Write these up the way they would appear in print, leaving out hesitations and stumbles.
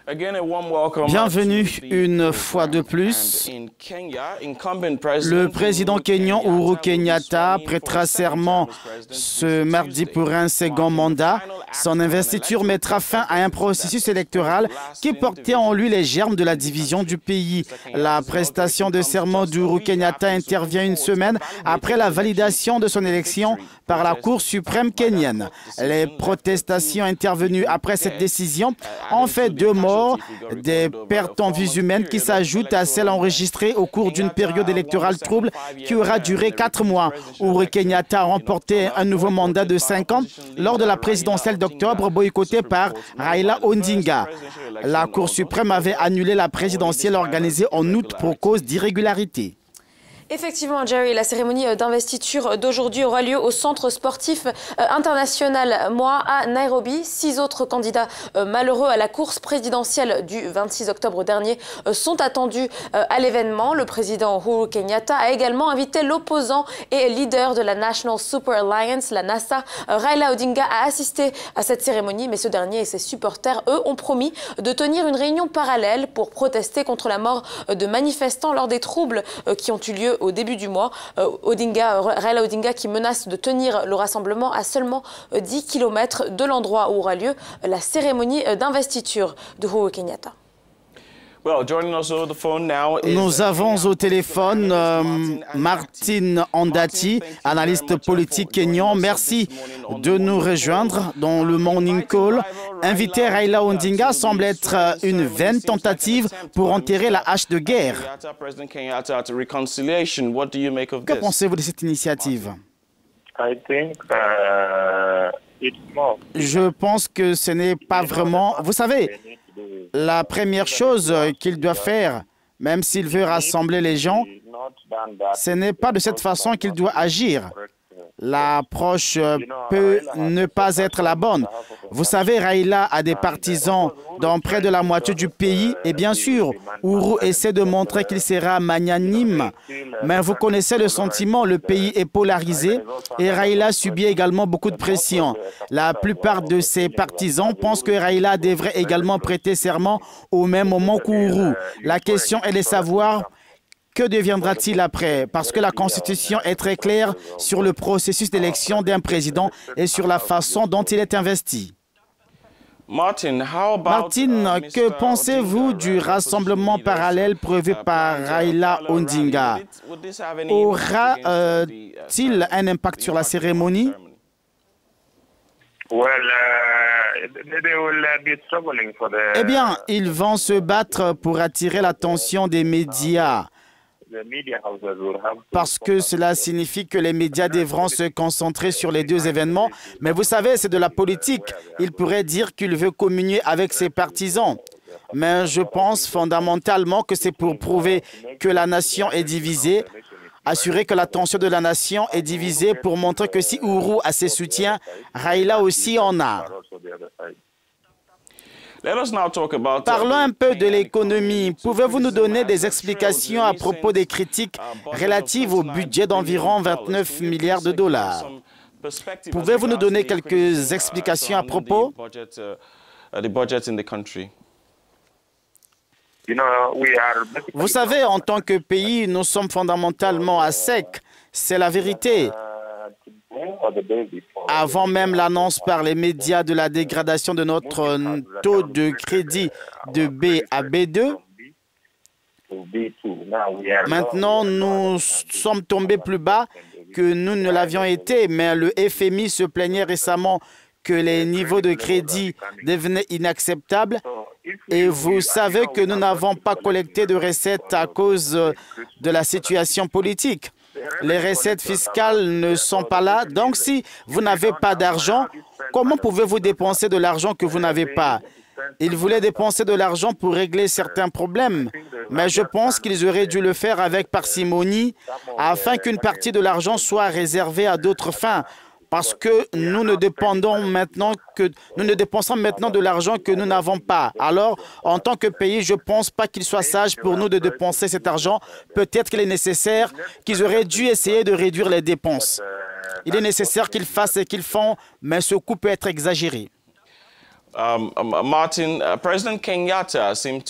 Bienvenue une fois de plus. Le président kényan Uhuru Kenyatta prêtera serment ce mardi pour un second mandat. Son investiture mettra fin à un processus électoral qui portait en lui les germes de la division du pays. La prestation de serment d'Uhuru Kenyatta intervient une semaine après la validation de son élection par la Cour suprême kenyane. Les protestations intervenues après cette décision ont fait 2 morts, des pertes en vies humaines qui s'ajoutent à celles enregistrées au cours d'une période électorale trouble qui aura duré 4 mois. Uhuru Kenyatta a remporté un nouveau mandat de 5 ans lors de la présidentielle d'octobre boycottée par Raila Odinga. La Cour suprême avait annulé la présidentielle organisée en août pour cause d'irrégularité. Effectivement, Jerry, la cérémonie d'investiture d'aujourd'hui aura lieu au Centre sportif international Moi à Nairobi. 6 autres candidats malheureux à la course présidentielle du 26 octobre dernier sont attendus à l'événement. Le président Uhuru Kenyatta a également invité l'opposant et leader de la National Super Alliance, la NASA, Raila Odinga, à assister à cette cérémonie. Mais ce dernier et ses supporters, eux, ont promis de tenir une réunion parallèle pour protester contre la mort de manifestants lors des troubles qui ont eu lieu au début du mois. Raila Odinga qui menace de tenir le rassemblement à seulement 10 km de l'endroit où aura lieu la cérémonie d'investiture de Uhuru Kenyatta. Nous avons au téléphone Martin Ondati, analyste politique kényan. Merci de nous rejoindre dans le Morning Call. Inviter Raila Odinga semble être une vaine tentative pour enterrer la hache de guerre. Que pensez-vous de cette initiative? Je pense que ce n'est pas vraiment... Vous savez, la première chose qu'il doit faire, même s'il veut rassembler les gens, ce n'est pas de cette façon qu'il doit agir. L'approche peut ne pas être la bonne. Vous savez, Raila a des partisans dans près de la moitié du pays et bien sûr, Uhuru essaie de montrer qu'il sera magnanime. Mais vous connaissez le sentiment, le pays est polarisé et Raila subit également beaucoup de pression. La plupart de ses partisans pensent que Raila devrait également prêter serment au même moment qu'Uhuru. La question est de savoir que deviendra-t-il après? Parce que la Constitution est très claire sur le processus d'élection d'un président et sur la façon dont il est investi. Martin, que pensez-vous du rassemblement parallèle prévu par Raila Odinga? Aura-t-il un impact sur la cérémonie? Eh bien, ils vont se battre pour attirer l'attention des médias. Parce que cela signifie que les médias devront se concentrer sur les 2 événements. Mais vous savez, c'est de la politique. Il pourrait dire qu'il veut communier avec ses partisans. Mais je pense fondamentalement que c'est pour prouver que la nation est divisée, assurer que l'attention de la nation est divisée pour montrer que si Uhuru a ses soutiens, Raila aussi en a. Parlons un peu de l'économie. Pouvez-vous nous donner des explications à propos des critiques relatives au budget d'environ 29 milliards de dollars? Pouvez-vous nous donner quelques explications à propos? Vous savez, en tant que pays, nous sommes fondamentalement à sec. C'est la vérité. Avant même l'annonce par les médias de la dégradation de notre taux de crédit de B à B2, maintenant nous sommes tombés plus bas que nous ne l'avions été, mais le FMI se plaignait récemment que les niveaux de crédit devenaient inacceptables. Et vous savez que nous n'avons pas collecté de recettes à cause de la situation politique. Les recettes fiscales ne sont pas là. Donc, si vous n'avez pas d'argent, comment pouvez-vous dépenser de l'argent que vous n'avez pas? Ils voulaient dépenser de l'argent pour régler certains problèmes, mais je pense qu'ils auraient dû le faire avec parcimonie afin qu'une partie de l'argent soit réservée à d'autres fins. Parce que nous ne dépensons maintenant de l'argent que nous n'avons pas. Alors, en tant que pays, je ne pense pas qu'il soit sage pour nous de dépenser cet argent. Peut-être qu'il est nécessaire qu'ils auraient dû essayer de réduire les dépenses. Il est nécessaire qu'ils fassent ce qu'ils font, mais ce coût peut être exagéré.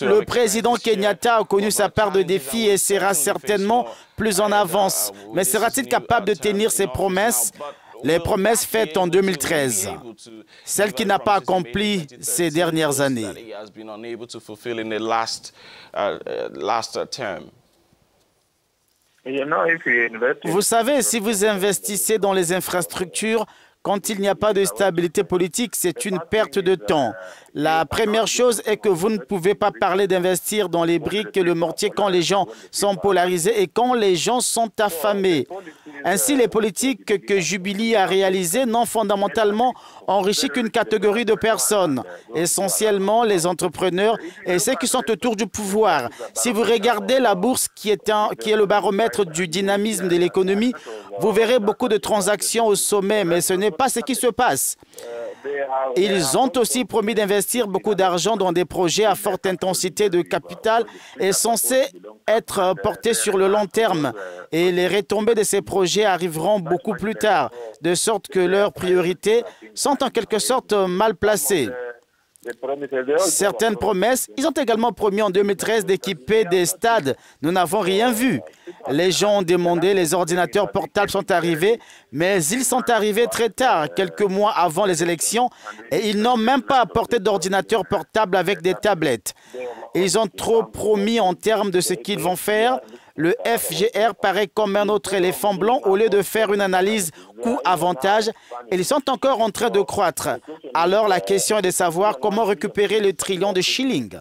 Le président Kenyatta a connu sa part de défis et sera certainement plus en avance. Mais sera-t-il capable de tenir ses promesses? Les promesses faites en 2013, celles qu'il n'a pas accomplies ces dernières années. Vous savez, si vous investissez dans les infrastructures, quand il n'y a pas de stabilité politique, c'est une perte de temps. La première chose est que vous ne pouvez pas parler d'investir dans les briques et le mortier quand les gens sont polarisés et quand les gens sont affamés. Ainsi, les politiques que Jubilee a réalisées n'ont fondamentalement enrichi qu'une catégorie de personnes, essentiellement les entrepreneurs et ceux qui sont autour du pouvoir. Si vous regardez la bourse qui est le baromètre du dynamisme de l'économie, vous verrez beaucoup de transactions au sommet, mais ce n'est pas ce qui se passe. Ils ont aussi promis d'investir beaucoup d'argent dans des projets à forte intensité de capital et censés être portés sur le long terme. Et les retombées de ces projets arriveront beaucoup plus tard, de sorte que leurs priorités sont en quelque sorte mal placées. Certaines promesses, ils ont également promis en 2013 d'équiper des stades. Nous n'avons rien vu. Les gens ont demandé, les ordinateurs portables sont arrivés, mais ils sont arrivés très tard, quelques mois avant les élections, et ils n'ont même pas apporté d'ordinateurs portables avec des tablettes. Ils ont trop promis en termes de ce qu'ils vont faire. Le FGR paraît comme un autre éléphant blanc au lieu de faire une analyse coût-avantage. Ils sont encore en train de croître. Alors la question est de savoir comment récupérer le trillion de shillings.